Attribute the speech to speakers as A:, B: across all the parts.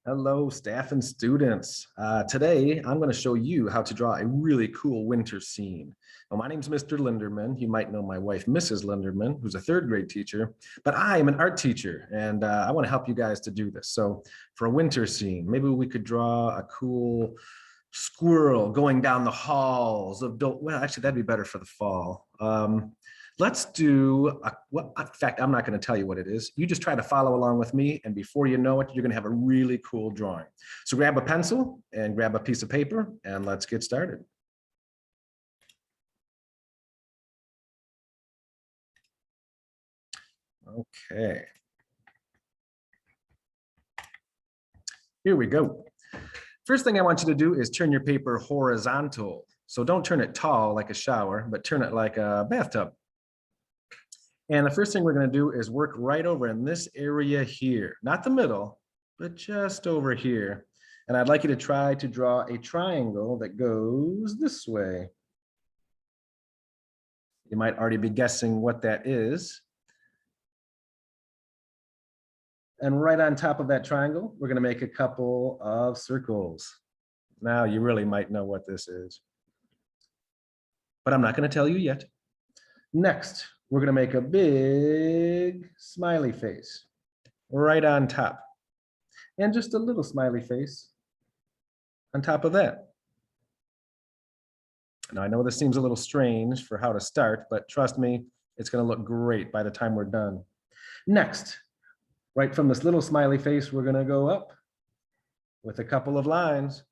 A: Hello, staff and students. Today, I'm going to show you how to draw a really cool winter scene. Now, my name's Mr. Linderman. You might know my wife, Mrs. Linderman, who's a third grade teacher, but I am an art teacher, and I want to help you guys to do this. So for a winter scene, maybe we could draw a cool squirrel going down the halls of, well, actually, that'd be better for the fall. Let's do, in fact, I'm not going to tell you what it is. You just try to follow along with me, and before you know it, you're going to have a really cool drawing. So grab a pencil and grab a piece of paper, and let's get started. Okay. Here we go. First thing I want you to do is turn your paper horizontal. So don't turn it tall like a shower, but turn it like a bathtub. And the first thing we're going to do is work right over in this area here, not the middle, but just over here. And I'd like you to try to draw a triangle that goes this way. You might already be guessing what that is. And right on top of that triangle, we're going to make a couple of circles. Now you really might know what this is, but I'm not going to tell you yet. Next, we're going to make a big smiley face right on top, and just a little smiley face on top of that. Now, I know this seems a little strange for how to start, but trust me, it's going to look great by the time we're done. Next, right from this little smiley face, we're going to go up with a couple of lines.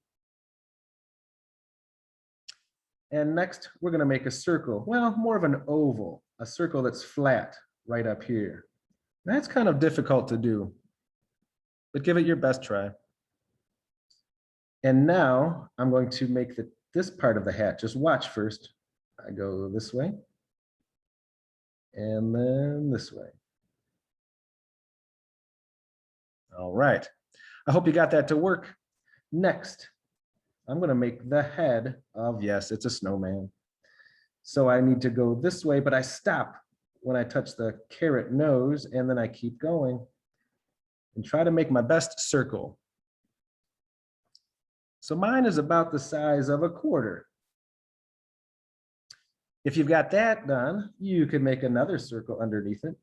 A: And next, we're going to make a circle. Well, more of an oval, a circle that's flat right up here. That's kind of difficult to do, but give it your best try. And now I'm going to make this part of the hat. Just watch first. I go this way, and then this way. All right. I hope you got that to work. Next, I'm going to make the head of, yes, it's a snowman. So I need to go this way, but I stop when I touch the carrot nose, and then I keep going and try to make my best circle. So mine is about the size of a quarter. If you've got that done, you can make another circle underneath it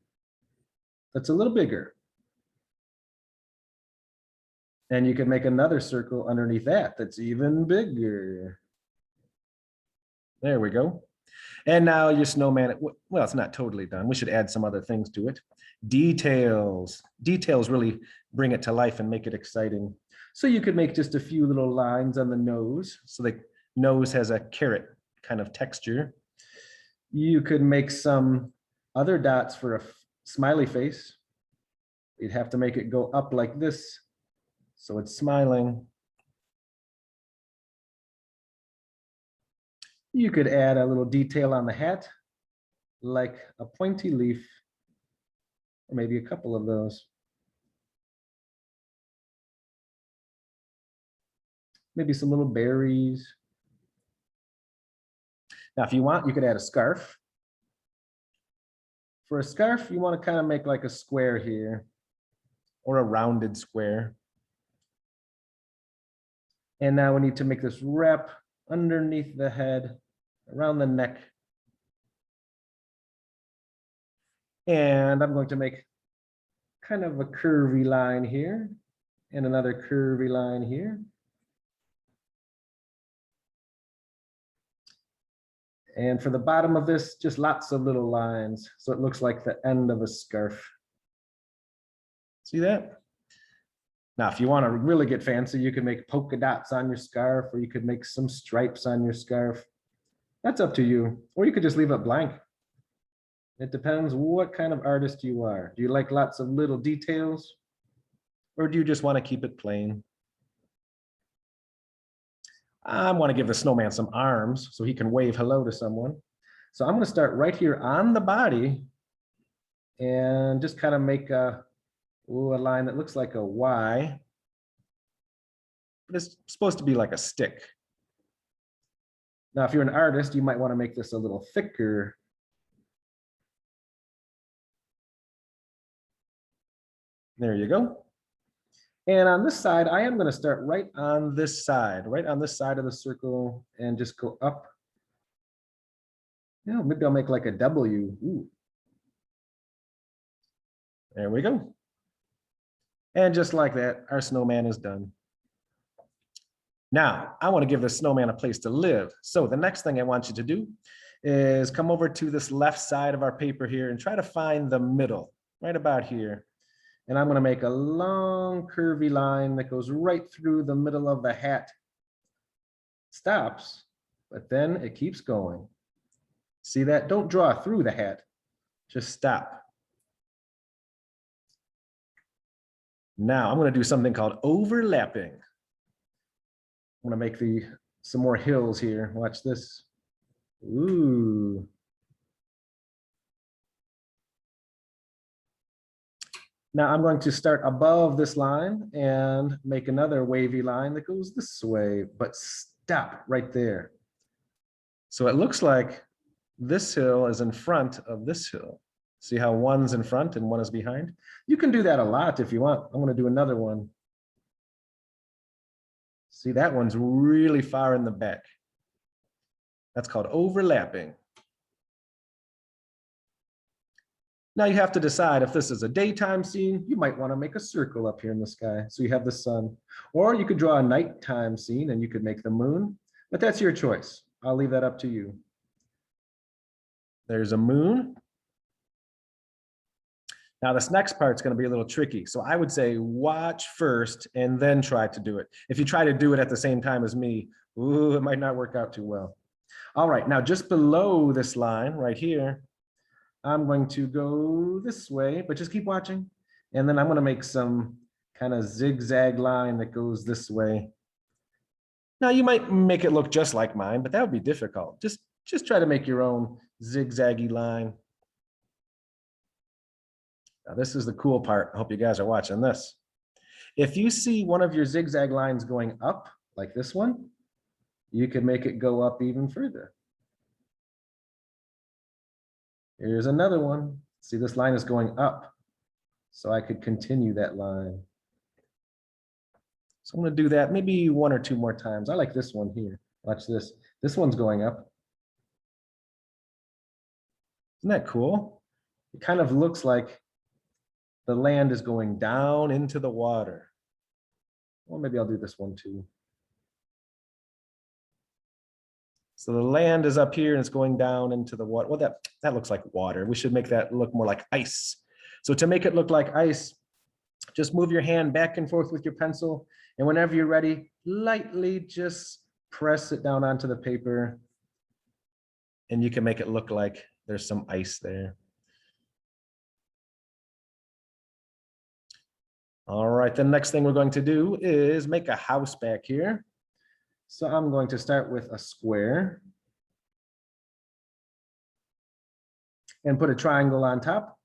A: that's a little bigger. And you can make another circle underneath that that's even bigger. There we go. And now your snowman, well, it's not totally done. We should add some other things to it. Details. Details really bring it to life and make it exciting. So you could make just a few little lines on the nose. So the nose has a carrot kind of texture. You could make some other dots for a smiley face. You'd have to make it go up like this, so it's smiling. You could add a little detail on the hat, like a pointy leaf, or maybe a couple of those. Maybe some little berries. Now, if you want, you could add a scarf. For a scarf, you want to kind of make like a square here, or a rounded square. And now we need to make this wrap underneath the head, around the neck. And I'm going to make kind of a curvy line here, and another curvy line here. And for the bottom of this, just lots of little lines, so it looks like the end of a scarf. See that? Now, if you want to really get fancy, you can make polka dots on your scarf, or you could make some stripes on your scarf. That's up to you. Or you could just leave it blank. It depends what kind of artist you are. Do you like lots of little details? Or do you just want to keep it plain? I want to give the snowman some arms so he can wave hello to someone. So I'm going to start right here on the body and just kind of make a line that looks like a Y, but it's supposed to be like a stick. Now, if you're an artist, you might want to make this a little thicker. There you go. And on this side, I am going to start right on this side of the circle and just go up. Yeah, maybe I'll make like a W. Ooh. There we go. And just like that, our snowman is done. Now, I want to give the snowman a place to live. So the next thing I want you to do is come over to this left side of our paper here and try to find the middle, right about here. And I'm going to make a long curvy line that goes right through the middle of the hat. Stops, but then it keeps going. See that? Don't draw through the hat, just stop. Now I'm going to do something called overlapping. I'm going to make some more hills here. Watch this. Ooh. Now I'm going to start above this line and make another wavy line that goes this way, but stop right there. So it looks like this hill is in front of this hill. See how one's in front and one is behind? You can do that a lot if you want. I'm going to do another one. See, that one's really far in the back. That's called overlapping. Now you have to decide if this is a daytime scene, you might want to make a circle up here in the sky. So you have the sun, or you could draw a nighttime scene and you could make the moon, but that's your choice. I'll leave that up to you. There's a moon. Now this next part's going to be a little tricky. So I would say watch first and then try to do it. If you try to do it at the same time as me, ooh, it might not work out too well. All right, now just below this line right here, I'm going to go this way, but just keep watching. And then I'm going to make some kind of zigzag line that goes this way. Now you might make it look just like mine, but that would be difficult. Just try to make your own zigzaggy line. Now this is the cool part. I hope you guys are watching this. If you see one of your zigzag lines going up, like this one, you can make it go up even further. Here's another one. See, this line is going up. So I could continue that line. So I'm going to do that maybe one or two more times. I like this one here. Watch this. This one's going up. Isn't that cool? It kind of looks like the land is going down into the water. Well, maybe I'll do this one too. So the land is up here and it's going down into the water. Well, that looks like water. We should make that look more like ice. So to make it look like ice, just move your hand back and forth with your pencil. And whenever you're ready, lightly just press it down onto the paper. And you can make it look like there's some ice there. All right, the next thing we're going to do is make a house back here. So I'm going to start with a square and put a triangle on top.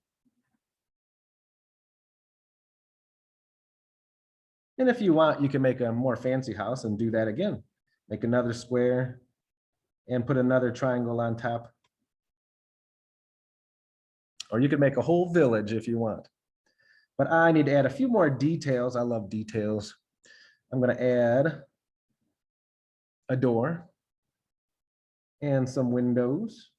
A: And if you want, you can make a more fancy house and do that again. Make another square and put another triangle on top. Or you could make a whole village if you want. But I need to add a few more details. I love details. I'm going to add a door and some windows.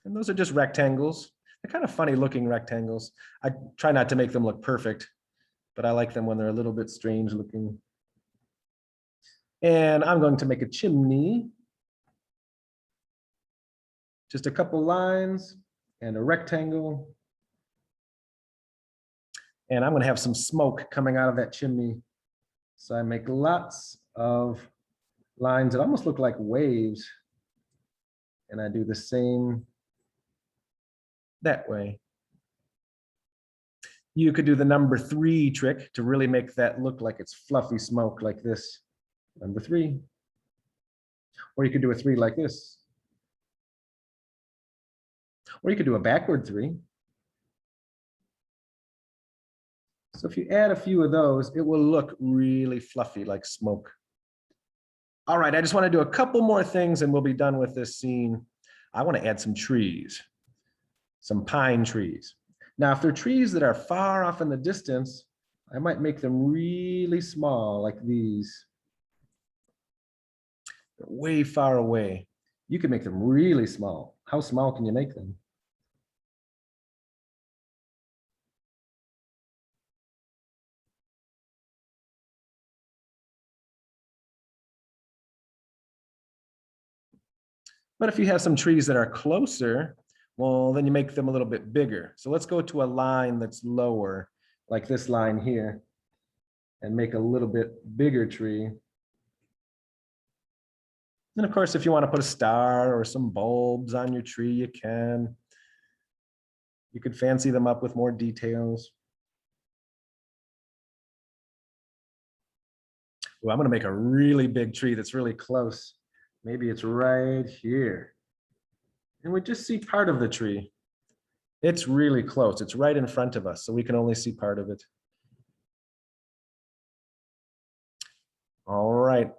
A: And those are just rectangles. They're kind of funny looking rectangles. I try not to make them look perfect, but I like them when they're a little bit strange looking. And I'm going to make a chimney. Just a couple lines and a rectangle. And I'm going to have some smoke coming out of that chimney. So I make lots of lines that almost look like waves. And I do the same that way. You could do the number 3 trick to really make that look like it's fluffy smoke like this. Number 3. Or you could do a 3 like this. Or you could do a backward 3. So if you add a few of those, it will look really fluffy like smoke. All right, I just want to do a couple more things and we'll be done with this scene. I want to add some trees, some pine trees. Now, if they're trees that are far off in the distance, I might make them really small like these. They're way far away. You can make them really small. How small can you make them? But if you have some trees that are closer, well, then you make them a little bit bigger. So let's go to a line that's lower, like this line here, and make a little bit bigger tree. And of course, if you want to put a star or some bulbs on your tree, you can. You could fancy them up with more details. Well, I'm going to make a really big tree that's really close. Maybe it's right here. And we just see part of the tree. It's really close. It's right in front of us, so we can only see part of it. All right.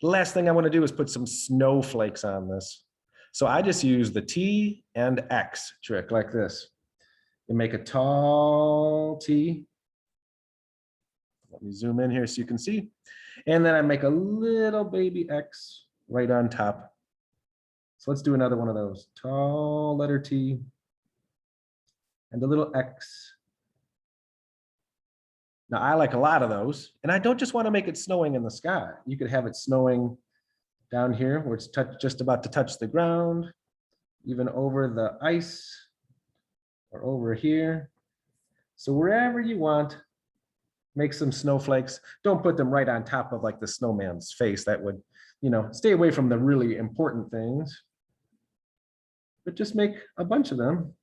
A: The last thing I want to do is put some snowflakes on this. So I just use the T and X trick like this. You make a tall T. Let me zoom in here so you can see. And then I make a little baby X right on top. So let's do another one of those. Tall letter T and a little X. Now I like a lot of those. And I don't just want to make it snowing in the sky. You could have it snowing down here where it's just about to touch the ground, even over the ice or over here. So wherever you want, make some snowflakes. Don't put them right on top of like the snowman's face. That would, stay away from the really important things. But just make a bunch of them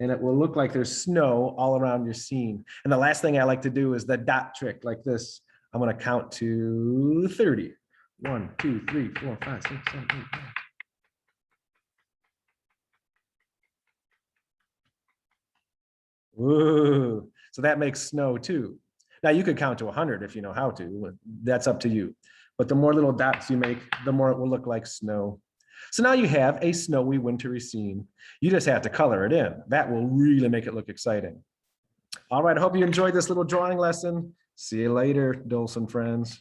A: and it will look like there's snow all around your scene. And the last thing I like to do is the dot trick like this. I'm going to count to 30. 1, 2, 3, 4, 5, 6, 7, 8, 9. Whoa. So that makes snow too. Now you could count to 100 if you know how to. That's up to you. But the more little dots you make, the more it will look like snow. So now you have a snowy, wintry scene. You just have to color it in. That will really make it look exciting. All right, I hope you enjoyed this little drawing lesson. See you later, Dolsen friends.